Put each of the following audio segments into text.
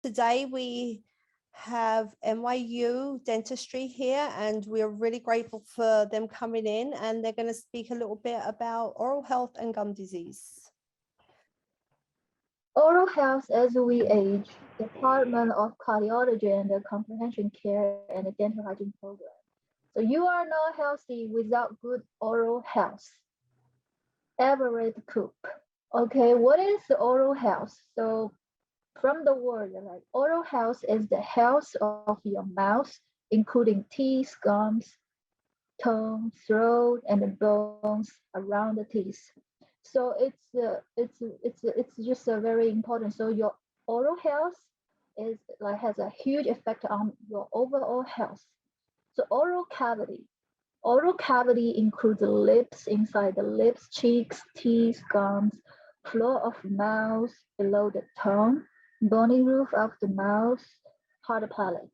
Today we have NYU Dentistry here, and we're really grateful for them coming in, and they're going to speak a little bit about oral health and gum disease. Oral health as we age, Department of Cardiology and Comprehensive Care and the Dental Hygiene Program. So you are not healthy without good oral health. Everett Coop. Okay, what is the oral health? So from the word, like oral health is the health of your mouth, including teeth, gums, tongue, throat, and the bones around the teeth. So it's just a very important. So your oral health is like has a huge effect on your overall health. So oral cavity. Oral cavity includes the lips, inside the lips, cheeks, teeth, gums, floor of mouth, below the tongue, bony roof of the mouth, hard palate.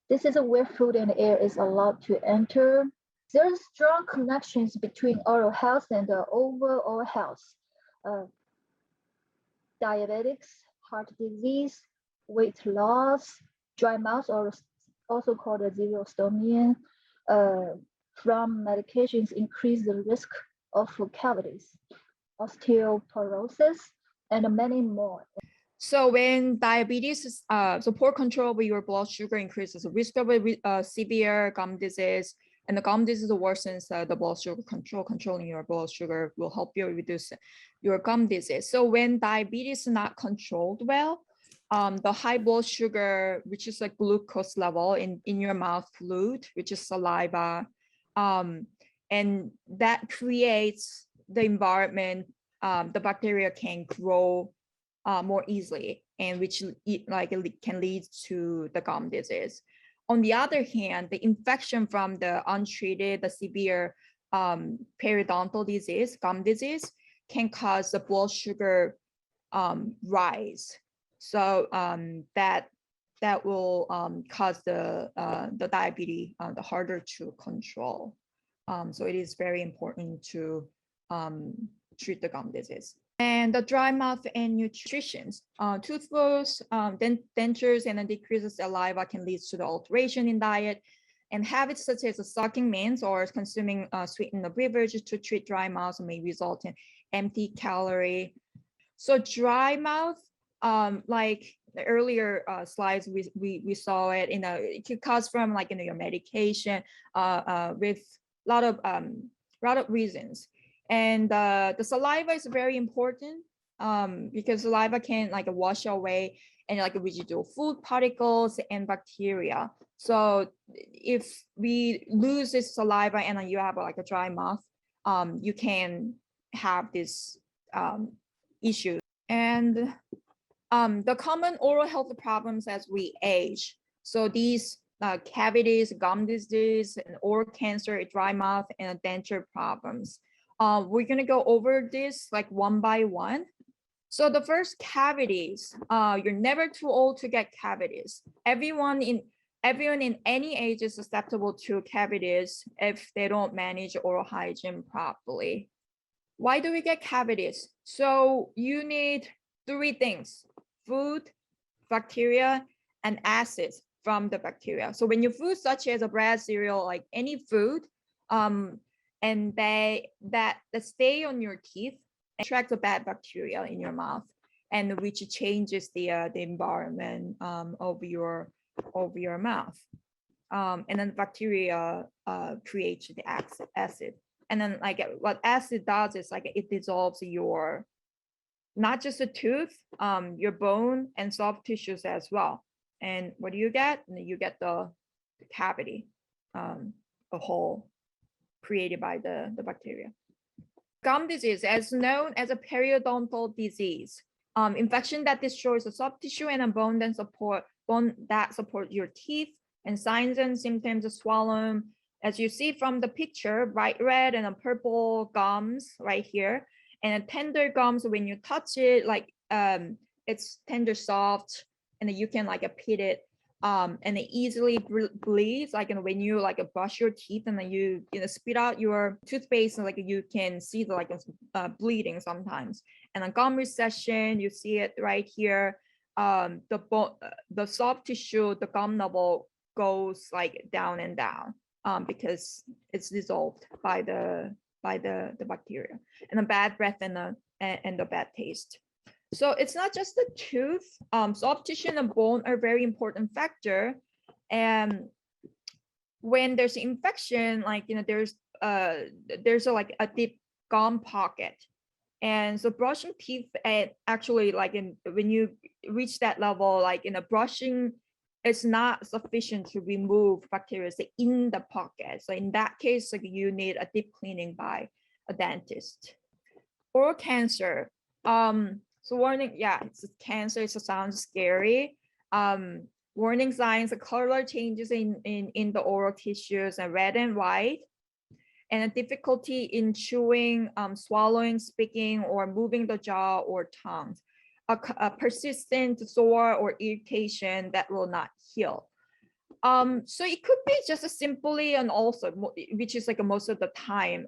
This is where food and air is allowed to enter. There's strong connections between oral health and the overall health. Diabetics, heart disease, weight loss, dry mouth, or also called a xerostomia, from medications increase the risk of cavities, osteoporosis, and many more. So when diabetes, so poor control over your blood sugar increases the risk of severe gum disease, and the gum disease worsens the blood sugar control. Controlling your blood sugar will help you reduce your gum disease. So when diabetes is not controlled well, the high blood sugar, which is like glucose level in your mouth fluid, which is saliva, and that creates the environment the bacteria can grow more easily, and which can lead to the gum disease. On the other hand, the infection from the untreated, the severe periodontal disease, gum disease, can cause the blood sugar rise. So that will cause the diabetes the harder to control. So it is very important to treat the gum disease. And the dry mouth and nutrition. Toothless, dentures, and a decreased saliva can lead to the alteration in diet. And habits such as sucking mints or consuming sweetened beverages to treat dry mouth may result in empty calorie. So dry mouth, like the earlier slides, we saw it, it could cause from your medication with a lot of reasons. And the saliva is very important because saliva can wash away and residual food particles and bacteria. So if we lose this saliva and you have a dry mouth, you can have this issue. And the common oral health problems as we age. So these cavities, gum disease, and oral cancer, dry mouth, and denture problems. We're gonna go over this one by one. So the first, cavities. You're never too old to get cavities. Everyone in any age is susceptible to cavities if they don't manage oral hygiene properly. Why do we get cavities? So you need three things: food, bacteria, and acids from the bacteria. So when your food, such as a bread, cereal, any food, and that stay on your teeth and attract the bad bacteria in your mouth, and which changes the environment of your mouth. And then bacteria creates the acid. And then what acid does is it dissolves your, not just the tooth, your bone and soft tissues as well. And what do you get? You get the cavity, a hole created by the bacteria. Gum disease, as known as a periodontal disease, infection that destroys the soft tissue and a bone that support your teeth. And signs and symptoms of swollen, as you see from the picture, bright red and a purple gums right here, and a tender gums. When you touch it, it's tender, soft, and you can pit it. And it easily bleeds, when you brush your teeth and then you spit out your toothpaste, and you can see the bleeding sometimes. And a gum recession, you see it right here. the soft tissue, the gum level goes like down and down because it's dissolved by the bacteria, and the bad breath and the bad taste. So it's not just the tooth. Soft tissue and the bone are very important factor. And when there's infection, like, there's like a deep gum pocket. And so brushing teeth actually, like, when you reach that level, like in a brushing, it's not sufficient to remove bacteria in the pocket. So in that case, like, you need a deep cleaning by a dentist. Oral cancer. So warning, yeah, it's cancer. It sounds scary. Warning signs: the color changes in the oral tissues, and red and white, and a difficulty in chewing, swallowing, speaking, or moving the jaw or tongue. A persistent sore or irritation that will not heal. So it could be just a simply an ulcer, which is like most of the time.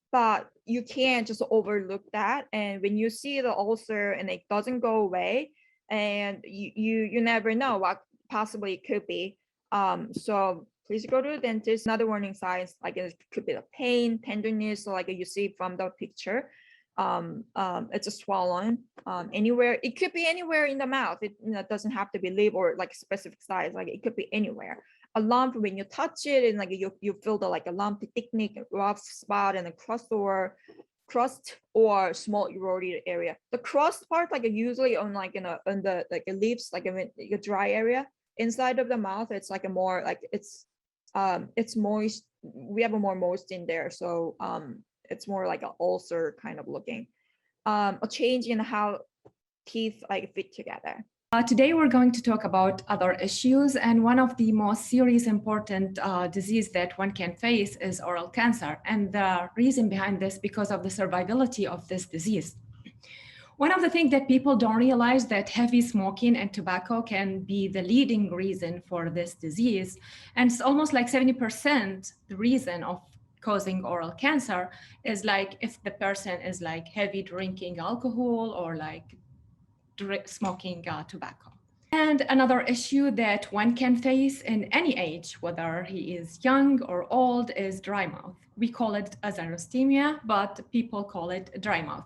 But you can't just overlook that. And when you see the ulcer and it doesn't go away, and you never know what possibly it could be. So please go to the dentist. Another warning signs, like it could be the pain, tenderness, so like you see from the picture. It's a swollen anywhere. It could be anywhere in the mouth. It doesn't have to be lip or like specific size. Like it could be anywhere. A lump when you touch it, and like you feel the like a lump thickening, rough spot, and a crust or small eroded area. The crust part, like usually on like on the like lips, like a dry area inside of the mouth. It's like a more like it's moist. We have a more moist in there, so it's more like an ulcer kind of looking. A change in how teeth like fit together. Today we're going to talk about other issues, and one of the most serious important disease that one can face is oral cancer. And the reason behind this, because of the survivability of this disease. One of the things that people don't realize, that heavy smoking and tobacco can be the leading reason for this disease. And it's almost like 70% the reason of causing oral cancer is like if the person is like heavy drinking alcohol or like smoking tobacco. And another issue that one can face in any age, whether he is young or old, is dry mouth. We call it xerostomia, but people call it dry mouth.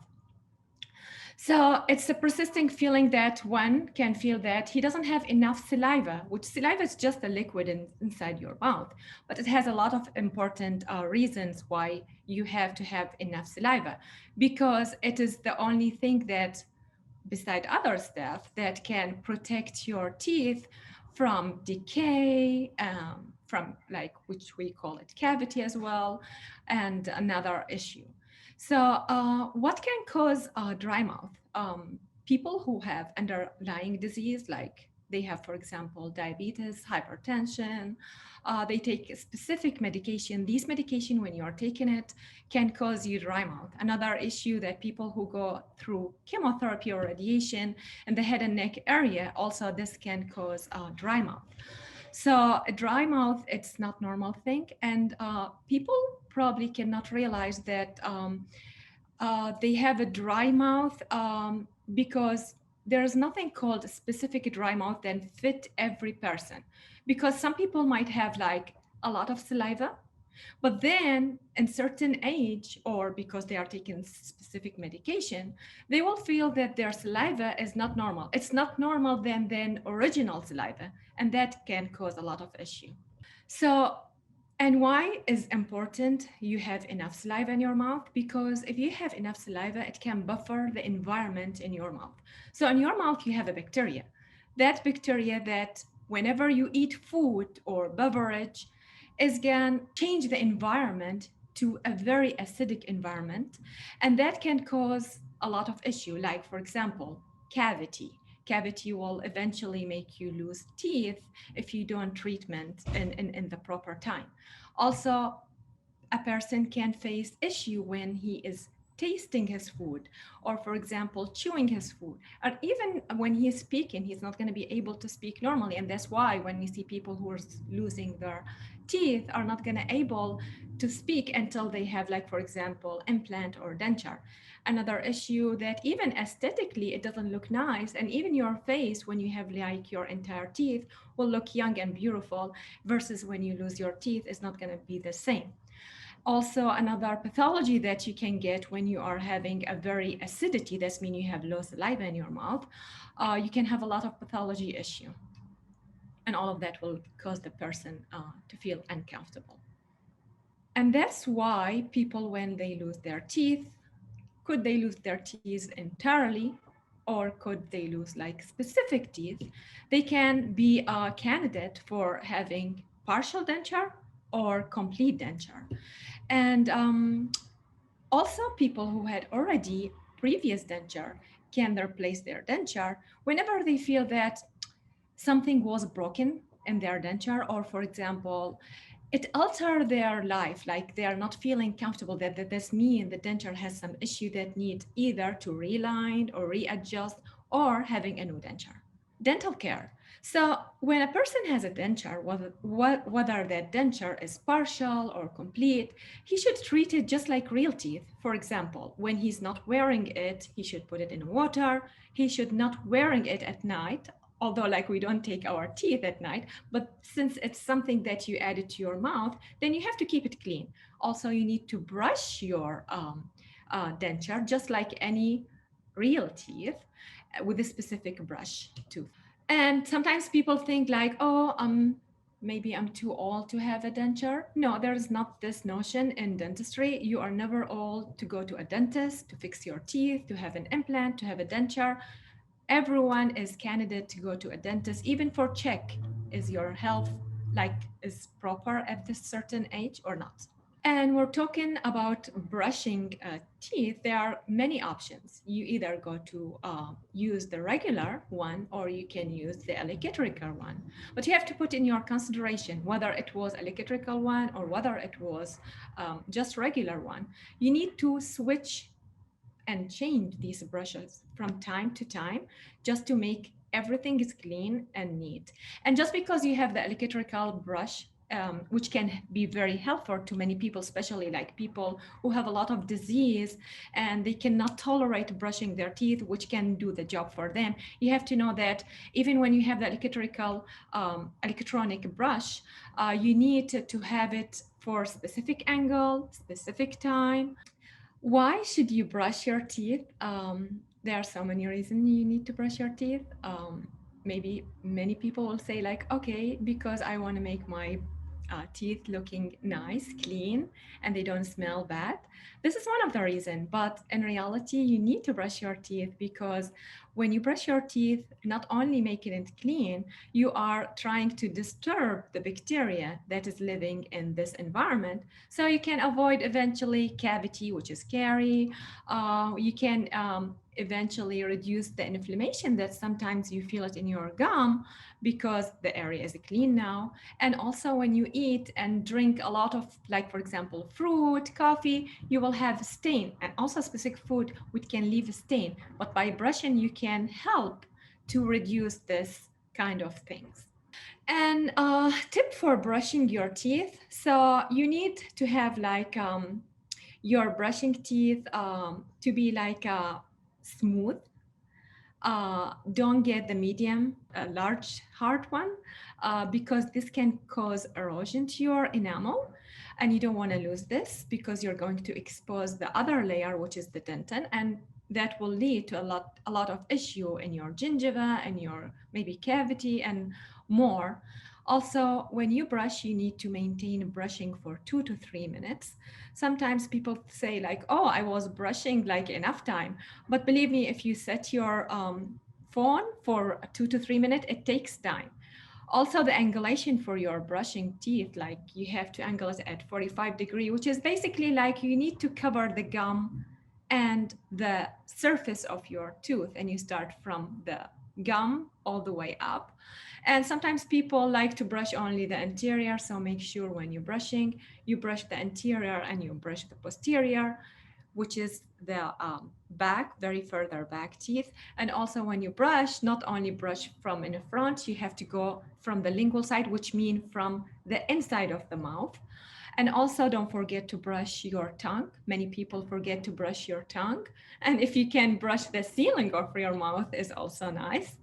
So it's a persisting feeling that one can feel that he doesn't have enough saliva, which saliva is just a liquid inside your mouth, but it has a lot of important reasons why you have to have enough saliva, because it is the only thing that, beside other stuff, that can protect your teeth from decay, from like, which we call it cavity as well, and another issue. So what can cause dry mouth? People who have underlying disease, like they have, for example, diabetes, hypertension, they take a specific medication. These medication, when you're taking it, can cause you dry mouth. Another issue that people who go through chemotherapy or radiation in the head and neck area, also this can cause dry mouth. So a dry mouth, it's not normal thing. And people probably cannot realize that they have a dry mouth because there's nothing called a specific dry mouth that fit every person. Because some people might have like a lot of saliva, but then in certain age, or because they are taking specific medication, they will feel that their saliva is not normal. It's not normal than original saliva, and that can cause a lot of issue. So, and why is important you have enough saliva in your mouth? Because if you have enough saliva, it can buffer the environment in your mouth. So in your mouth, you have a bacteria. That bacteria that whenever you eat food or beverage, is going to change the environment to a very acidic environment. And that can cause a lot of issue. Like, for example, cavity. Cavity will eventually make you lose teeth if you don't treatment in the proper time. Also, a person can face issue when he is tasting his food, or for example, chewing his food, or even when he is speaking, he's not going to be able to speak normally. And that's why when we see people who are losing their teeth are not going to able to speak until they have, like, for example, implant or denture. Another issue that even aesthetically it doesn't look nice, and even your face when you have like your entire teeth will look young and beautiful, versus when you lose your teeth is not going to be the same. Also, another pathology that you can get when you are having a very acidity, that's mean you have low saliva in your mouth, you can have a lot of pathology issue. And all of that will cause the person to feel uncomfortable. And that's why people, when they lose their teeth, could they lose their teeth entirely, or could they lose like specific teeth? They can be a candidate for having partial denture or complete denture. And also, people who had already previous denture can replace their denture whenever they feel that something was broken in their denture, or for example, it altered their life, like they are not feeling comfortable, that this mean the denture has some issue that need either to reline or readjust or having a new denture. Dental care. So when a person has a denture, whether that denture is partial or complete, he should treat it just like real teeth. For example, when he's not wearing it, he should put it in water. He should not wearing it at night, although like we don't take our teeth at night, but since it's something that you added to your mouth, then you have to keep it clean. Also, you need to brush your denture just like any real teeth with a specific brush too. And sometimes people think like, oh, maybe I'm too old to have a denture. No, there's not this notion in dentistry. You are never old to go to a dentist, to fix your teeth, to have an implant, to have a denture. Everyone is candidate to go to a dentist, even for check, is your health like is proper at this certain age or not. And we're talking about brushing teeth. There are many options. You either go to use the regular one, or you can use the electrical one. But you have to put in your consideration whether it was electrical one or whether it was just regular one. You need to switch and change these brushes from time to time just to make everything is clean and neat. And just because you have the electrical brush, which can be very helpful to many people, especially like people who have a lot of disease and they cannot tolerate brushing their teeth, which can do the job for them. You have to know that even when you have the electrical electronic brush, you need to have it for specific angle, specific time. Why should you brush your teeth? There are so many reasons you need to brush your teeth. Maybe many people will say like, okay, because I want to make my teeth looking nice, clean, and they don't smell bad. This is one of the reasons, but in reality, you need to brush your teeth because when you brush your teeth, not only making it clean, you are trying to disturb the bacteria that is living in this environment. So you can avoid eventually cavity, which is scary. You can eventually reduce the inflammation that sometimes you feel it in your gum because the area is clean now. And also when you eat and drink a lot of, like for example, fruit, coffee, you will have stain, and also specific food which can leave a stain. But by brushing, you can help to reduce this kind of things. And tip for brushing your teeth. So you need to have like your brushing teeth to be like smooth. Don't get the medium, large, hard one, because this can cause erosion to your enamel. And you don't want to lose this because you're going to expose the other layer, which is the dentin, and that will lead to a lot of issue in your gingiva and your maybe cavity and more. Also, when you brush, you need to maintain brushing for 2 to 3 minutes. Sometimes people say like, oh, I was brushing like enough time. But believe me, if you set your phone for 2 to 3 minutes, it takes time. Also, the angulation for your brushing teeth, like you have to angle it at 45 degrees, which is basically like you need to cover the gum and the surface of your tooth. And you start from the gum all the way up. And sometimes people like to brush only the anterior. So make sure when you're brushing, you brush the anterior and you brush the posterior, which is the back, very further back teeth. And also when you brush, not only brush from in the front, you have to go from the lingual side, which means from the inside of the mouth. And also don't forget to brush your tongue. Many people forget to brush your tongue. And if you can brush the ceiling of your mouth is also nice.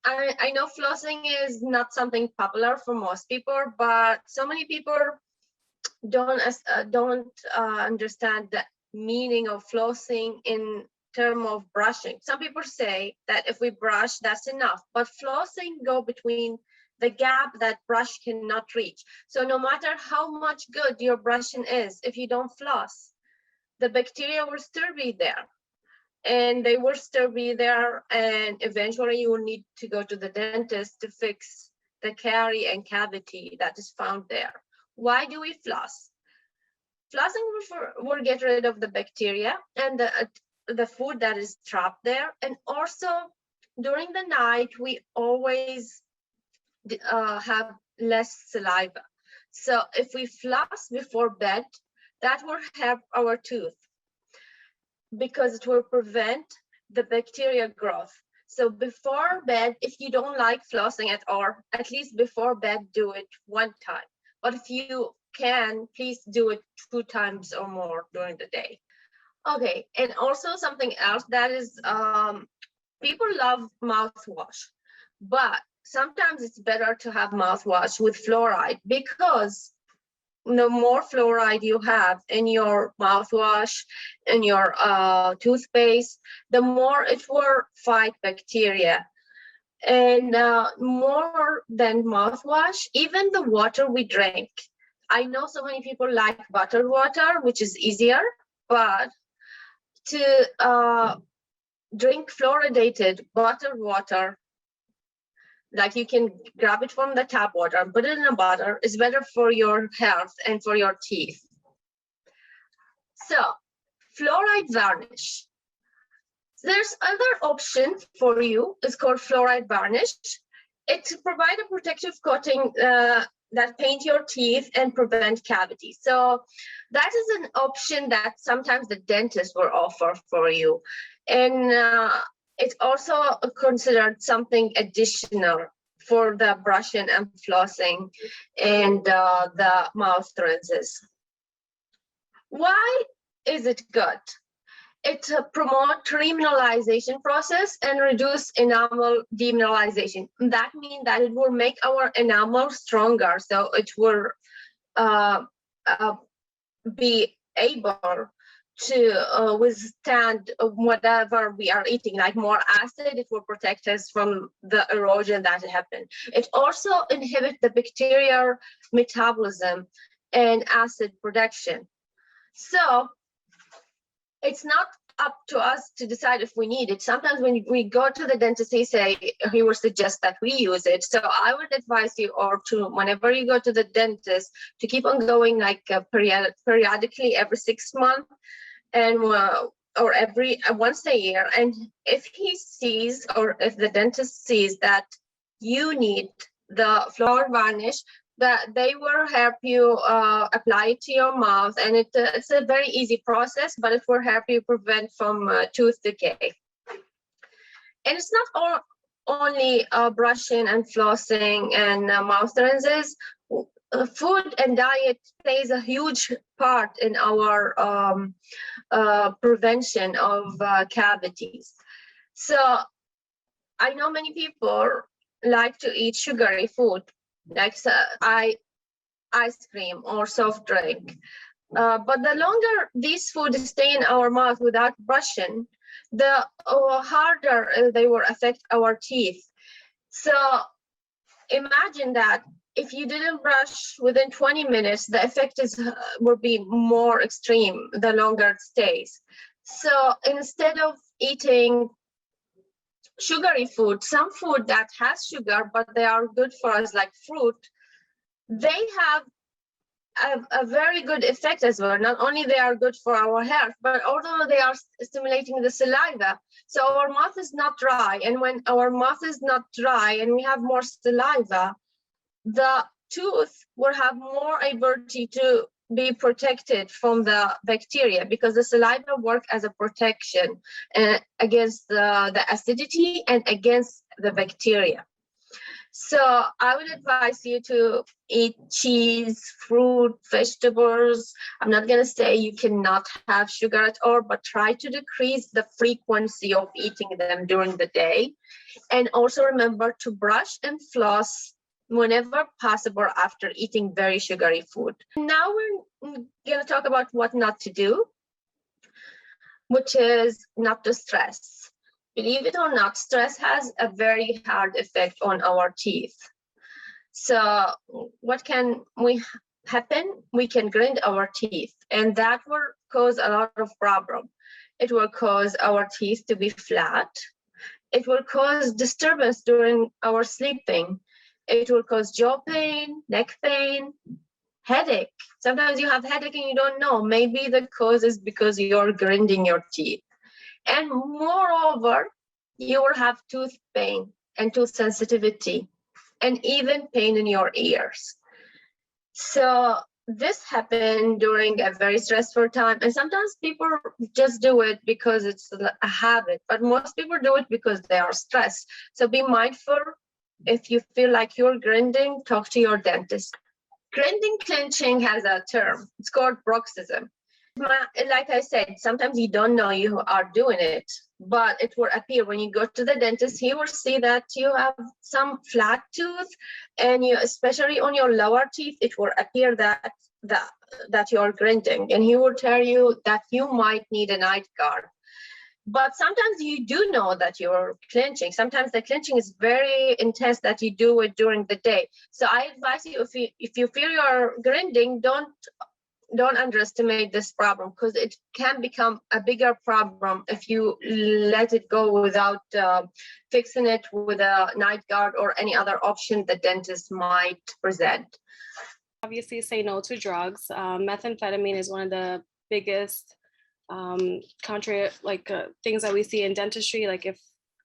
I know flossing is not something popular for most people, but so many people don't understand the meaning of flossing in terms of brushing. Some people say that if we brush, that's enough, but flossing go between the gap that brush cannot reach. So no matter how much good your brushing is, if you don't floss, the bacteria will still be there. And they will still be there, and eventually you will need to go to the dentist to fix the carie and cavity that is found there. Why do we floss? Flossing will get rid of the bacteria and the food that is trapped there. And also during the night, we always have less saliva. So if we floss before bed, that will help our tooth, because it will prevent the bacteria growth. So before bed, if you don't like flossing at all, at least before bed, do it one time. But if you can, please do it 2 times or more during the day. Okay, and also something else that is, people love mouthwash, but sometimes it's better to have mouthwash with fluoride, because the more fluoride you have in your mouthwash, in your toothpaste, the more it will fight bacteria. And more than mouthwash, even the water we drink. I know so many people like bottled water, which is easier, but to drink fluoridated bottled water, like you can grab it from the tap water, put it in a bottle, is better for your health and for your teeth. So, fluoride varnish. There's other option for you. It's called fluoride varnish. It provides a protective coating that paint your teeth and prevent cavities. So that is an option that sometimes the dentist will offer for you. And it's also considered something additional for the brushing and flossing and the mouth rinses. Why is it good? It promotes remineralization process and reduce enamel demineralization. That means that it will make our enamel stronger, so it will be able to withstand whatever we are eating, like more acid. It will protect us from the erosion that happened. It also inhibits the bacterial metabolism and acid production. So it's not up to us to decide if we need it. Sometimes when we go to the dentist, he will suggest that we use it. So I would advise you, or to whenever you go to the dentist, to keep on going like periodically every 6 months, and or every once a year. And if he sees, or if the dentist sees that you need the fluoride varnish, that they will help you apply it to your mouth, and it's a very easy process, but it will help you prevent from tooth decay. And it's not only brushing and flossing and mouth rinses. Food and diet plays a huge part in our prevention of cavities. So I know many people like to eat sugary food, like ice cream or soft drink. But the longer these foods stay in our mouth without brushing, the harder they will affect our teeth. So imagine that if you didn't brush within 20 minutes, the effect will be more extreme the longer it stays. So instead of eating sugary food, some food that has sugar, but they are good for us, like fruit, they have a very good effect as well. Not only they are good for our health, but also they are stimulating the saliva. So our mouth is not dry. And when our mouth is not dry and we have more saliva, the tooth will have more ability to be protected from the bacteria, because the saliva work as a protection against the acidity and against the bacteria. So I would advise you to eat cheese, fruit, vegetables. I'm not going to say you cannot have sugar at all, but try to decrease the frequency of eating them during the day. And also remember to brush and floss whenever possible after eating very sugary food. Now we're going to talk about what not to do, which is not to stress. Believe it or not, stress has a very hard effect on our teeth. So what can happen? We can grind our teeth, and that will cause a lot of problem. It will cause our teeth to be flat. It will cause disturbance during our sleeping. It will cause jaw pain, neck pain, headache. Sometimes you have headache and you don't know. Maybe the cause is because you're grinding your teeth. And moreover, you will have tooth pain and tooth sensitivity and even pain in your ears. So this happened during a very stressful time. And sometimes people just do it because it's a habit, but most people do it because they are stressed. So be mindful. If you feel like you're grinding, talk to your dentist. Grinding clenching has a term. It's called bruxism. Like I said, sometimes you don't know you are doing it, but it will appear when you go to the dentist. He will see that you have some flat tooth, and you, especially on your lower teeth, it will appear that you're grinding, and he will tell you that you might need a night guard. But sometimes you do know that you're clenching. Sometimes the clenching is very intense that you do it during the day. So I advise you, if you feel you're grinding, don't underestimate this problem, because it can become a bigger problem if you let it go without fixing it with a night guard or any other option the dentist might present. Obviously, say no to drugs. Methamphetamine is one of the biggest things that we see in dentistry. Like if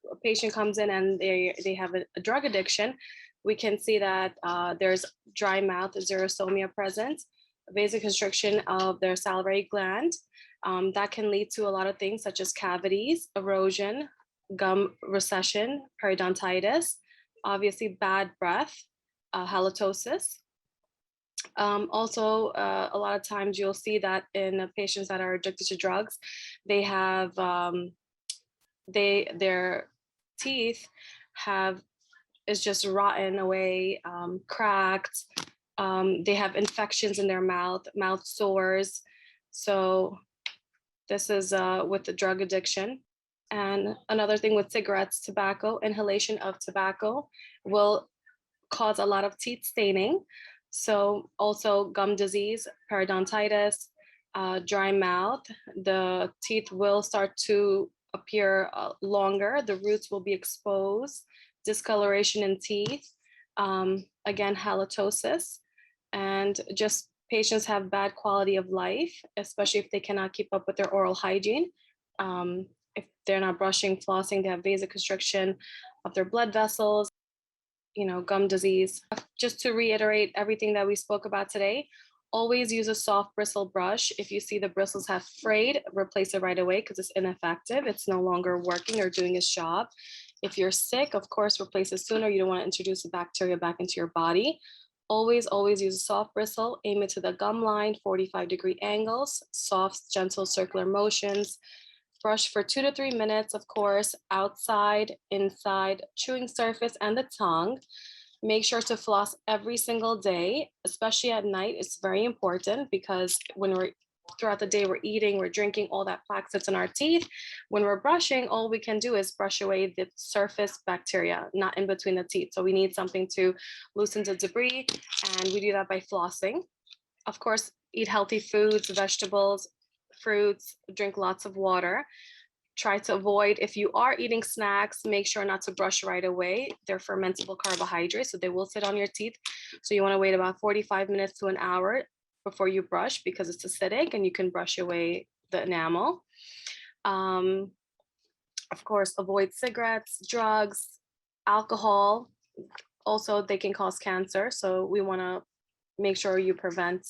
a patient comes in and they have a drug addiction, we can see that there's dry mouth, xerostomia present, vasoconstriction of their salivary gland. That can lead to a lot of things such as cavities, erosion, gum recession, periodontitis, obviously bad breath, halitosis. Also, a lot of times you'll see that in patients that are addicted to drugs, they have their teeth is just rotten away, cracked. They have infections in their mouth sores. So this is with the drug addiction. And another thing with cigarettes, tobacco, inhalation of tobacco will cause a lot of teeth staining. So also gum disease, periodontitis, dry mouth, the teeth will start to appear longer, the roots will be exposed, discoloration in teeth, again, halitosis, and just patients have bad quality of life, especially if they cannot keep up with their oral hygiene. If they're not brushing, flossing, they have vasoconstriction of their blood vessels, gum disease. Just to reiterate everything that we spoke about today, always use a soft bristle brush. If you see the bristles have frayed, replace it right away because it's ineffective. It's no longer working or doing its job. If you're sick, of course, replace it sooner. You don't want to introduce the bacteria back into your body. Always use a soft bristle, aim it to the gum line, 45-degree angles, soft, gentle circular motions. Brush for 2 to 3 minutes, of course, outside, inside, chewing surface, and the tongue. Make sure to floss every single day, especially at night. It's very important because throughout the day, we're eating, we're drinking, all that plaque sits in our teeth. When we're brushing, all we can do is brush away the surface bacteria, not in between the teeth. So we need something to loosen the debris, and we do that by flossing. Of course, eat healthy foods, vegetables, fruits, drink lots of water. Try to avoid, if you are eating snacks, make sure not to brush right away. They're fermentable carbohydrates, so they will sit on your teeth. So you want to wait about 45 minutes to an hour before you brush because it's acidic and you can brush away the enamel. Of course, avoid cigarettes, drugs, alcohol. Also, they can cause cancer. So we want to make sure you prevent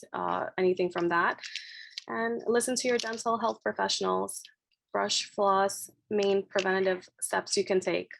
anything from that. And listen to your dental health professionals. Brush, floss, main preventative steps you can take.